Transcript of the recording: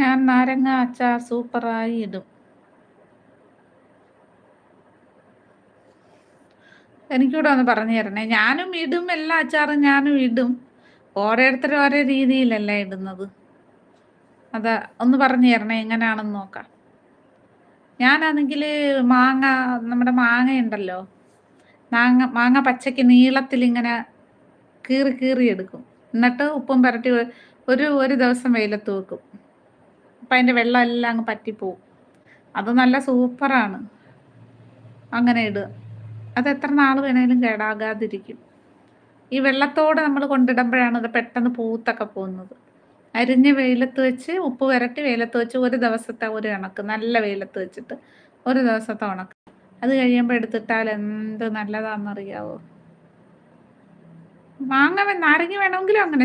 ഞാൻ നാരങ്ങ അച്ചാർ സൂപ്പറായി ഇടും. എനിക്കൂടെ ഒന്ന് പറഞ്ഞു തരണേ. ഞാനും ഇടും, എല്ലാ അച്ചാറും ഞാനും ഇടും. ഓരോരുത്തരും ഓരോ രീതിയിലല്ലേ ഇടുന്നത്. അതാ ഒന്ന് പറഞ്ഞു തരണേ എങ്ങനെയാണെന്ന് നോക്കാം. ഞാനാണെങ്കില് മാങ്ങ നമ്മുടെ മാങ്ങയുണ്ടല്ലോ, മാങ്ങ പച്ചയ്ക്ക് നീളത്തിലിങ്ങനെ കീറി കീറി എടുക്കും. എന്നിട്ട് ഉപ്പും പുരട്ടി ഒരു ദിവസം വെയിലത്ത് വെക്കും. അപ്പം അതിൻ്റെ വെള്ളം എല്ലാം അങ്ങ് പറ്റിപ്പോവും. അത് നല്ല സൂപ്പറാണ്. അങ്ങനെ ഇടുക. അത് എത്ര നാൾ വേണേലും കേടാകാതിരിക്കും. ഈ വെള്ളത്തോടെ നമ്മൾ കൊണ്ടിടുമ്പോഴാണ് അത് പെട്ടെന്ന് പൂത്തൊക്കെ പോകുന്നത്. അരിഞ്ഞ് വെയിലത്ത് വെച്ച് ഉപ്പ് പുരട്ടി വെയിലത്ത് വെച്ച് ഒരു ദിവസത്തെ ഒരു കണക്ക്, നല്ല വെയിലത്ത് വെച്ചിട്ട് ഒരു ദിവസത്തെ ഉണക്ക്. അത് കഴിയുമ്പോൾ എടുത്തിട്ടാൽ എന്ത് നല്ലതാണെന്നറിയാവോ. നാരങ്ങ വേണമെങ്കിലും അങ്ങനെ